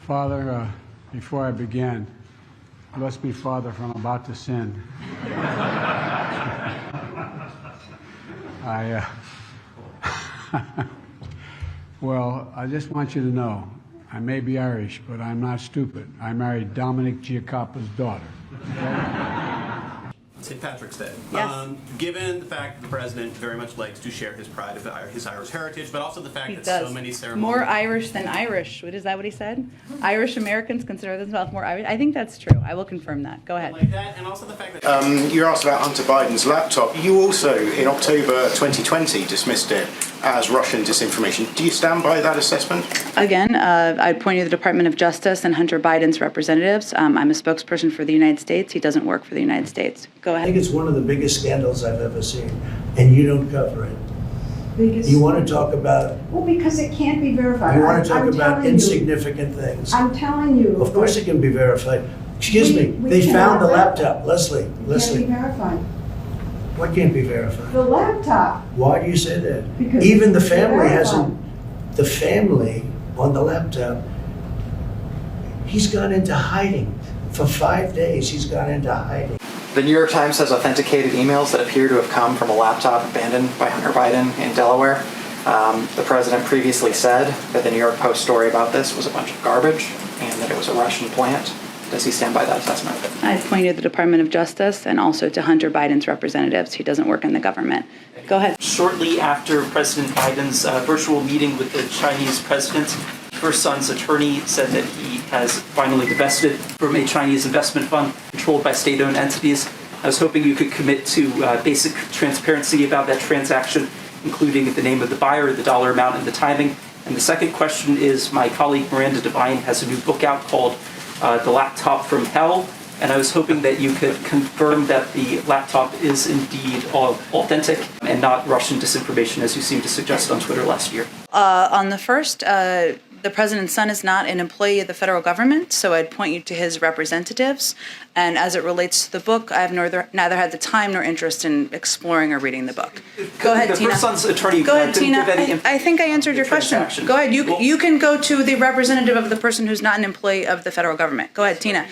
Father, before I begin, bless me, Father, for I'm about to sin. Well, I just want you to know, I may be Irish, but I'm not stupid. I married Dominic Giacoppa's daughter. Okay? St. Patrick's Day. Yes. Given the fact that the president very much likes to share his pride of his Irish heritage, but also the fact He that does. so many ceremonies... More Irish than Irish. Is that what he said? Irish Americans consider themselves more Irish. I think that's true. I will confirm that. Go ahead. Like that, and also the fact that... You were asked about Hunter Biden's laptop. You also, in October 2020, dismissed it as Russian disinformation. Do you stand by that assessment? Again, I'd point you to the Department of Justice and Hunter Biden's representatives. I'm a spokesperson for the United States. He doesn't work for the United States. Go I ahead. think it's one of the biggest scandals I've ever seen, and you don't cover it. You want to talk about... Well, because it can't be verified. You want to talk I'm about telling insignificant things. I'm telling you. Of course it can be verified. Excuse me, they found the laptop. Leslie. It can't be verified. What can't be verified? The laptop. Why do you say that? Because even the it's family verified. hasn't... The family on the laptop, he's gone into hiding. For 5 days, he's gone into hiding. The New York Times has authenticated emails that appear to have come from a laptop abandoned by Hunter Biden in Delaware. The president previously said that the New York Post story about this was a bunch of garbage and that it was a Russian plant. Does he stand by that assessment? I'd point you to the Department of Justice and also to Hunter Biden's representatives. He doesn't work in the government. Go ahead. Shortly after President Biden's virtual meeting with the Chinese president, her son's attorney said that he has finally divested from a Chinese investment fund controlled by state-owned entities. I was hoping you could commit to basic transparency about that transaction, including the name of the buyer, the dollar amount, and the timing. And the second question is, my colleague Miranda Devine has a new book out called The Laptop from Hell, and I was hoping that you could confirm that the laptop is indeed authentic and not Russian disinformation, as you seemed to suggest on Twitter last year. On the first, the president's son is not an employee of the federal government, so I'd point you to his representatives. And as it relates to the book, I have neither had the time nor interest in exploring or reading the book. Go ahead, the Tina. first son's attorney Go ahead, didn't Tina. give any I think I answered your question. transaction. Go ahead. You can go to the representative of the person who's not an employee of the federal government. Go ahead, Tina.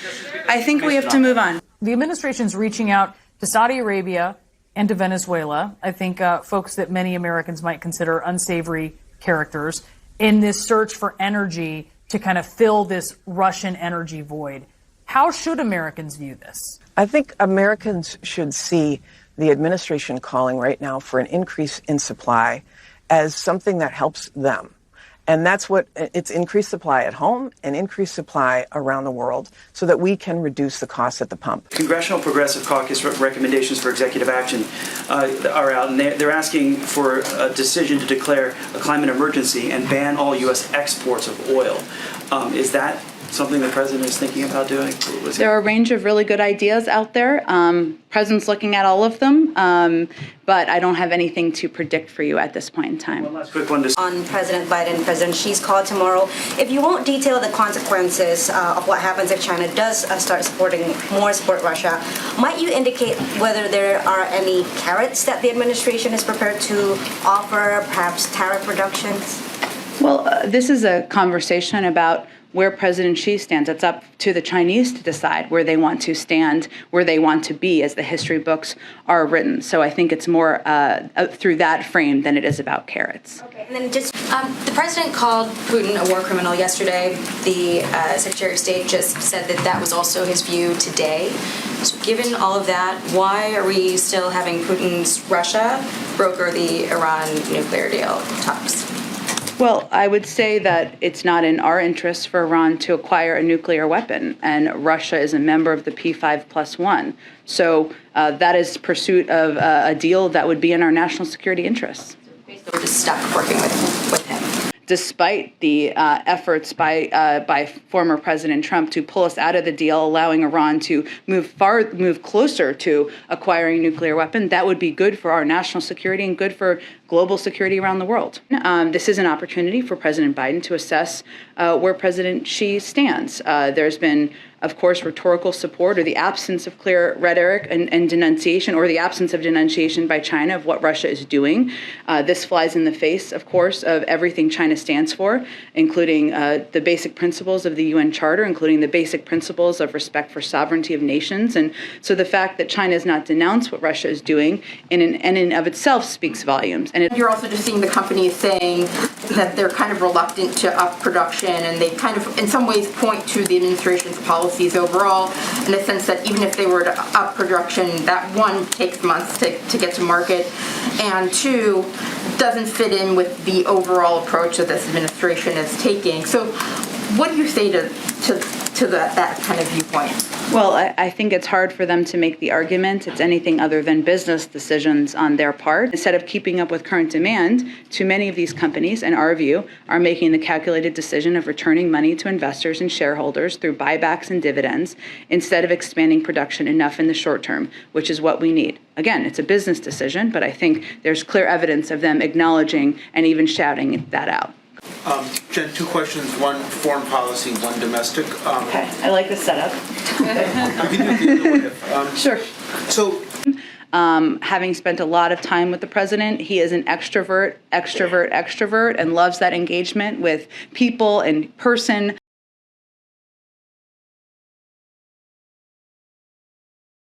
I think we have to move on. The administration's reaching out to Saudi Arabia and to Venezuela. I think folks that many Americans might consider unsavory characters in this search for energy to kind of fill this Russian energy void. How should Americans view this? I think Americans should see the administration calling right now for an increase in supply as something that helps them. And that's what it's increased supply at home and increased supply around the world so that we can reduce the costs at the pump. Congressional Progressive Caucus recommendations for executive action are out, and they're asking for a decision to declare a climate emergency and ban all U.S. exports of oil. Is that something the president is thinking about doing? There are a range of really good ideas out there. President's looking at all of them, but I don't have anything to predict for you at this point in time. One last quick one. On President Biden, President Xi's call tomorrow. If you won't detail the consequences of what happens if China does start support Russia, might you indicate whether there are any carrots that the administration is prepared to offer, perhaps tariff reductions? Well, this is a conversation about where President Xi stands. It's up to the Chinese to decide where they want to stand, where they want to be as the history books are written. So I think it's more through that frame than it is about carrots. Okay, and then just the president called Putin a war criminal yesterday. The Secretary of State just said that that was also his view today. So given all of that, why are we still having Putin's Russia broker the Iran nuclear deal talks? Well, I would say that it's not in our interest for Iran to acquire a nuclear weapon, and Russia is a member of the P5+1. So that is pursuit of a deal that would be in our national security interests. Basically, we're just stuck working with him. Despite the efforts by former President Trump to pull us out of the deal, allowing Iran to move closer to acquiring a nuclear weapon, that would be good for our national security and good for global security around the world. This is an opportunity for President Biden to assess where President Xi stands. There's been, of course, rhetorical support or the absence of clear rhetoric and denunciation, or the absence of denunciation by China of what Russia is doing. This flies in the face, of course, of everything China China stands for, including the basic principles of the UN Charter, including the basic principles of respect for sovereignty of nations. And so the fact that China has not denounced what Russia is doing in and of itself speaks volumes. And you're also just seeing the companies saying that they're kind of reluctant to up production, and they kind of, in some ways, point to the administration's policies overall, in the sense that even if they were to up production, that one takes months to get to market, and two, doesn't fit in with the overall approach that this administration is taking. So what do you say to that kind of viewpoint? Well, I think it's hard for them to make the argument it's anything other than business decisions on their part. Instead of keeping up with current demand, too many of these companies, in our view, are making the calculated decision of returning money to investors and shareholders through buybacks and dividends instead of expanding production enough in the short term, which is what we need. Again, it's a business decision, but I think there's clear evidence of them acknowledging and even shouting that out. Jen, two questions, one foreign policy, one domestic. Okay, I like this setup. I can do the other way. Sure. So, having spent a lot of time with the president, he is an extrovert, and loves that engagement with people in person.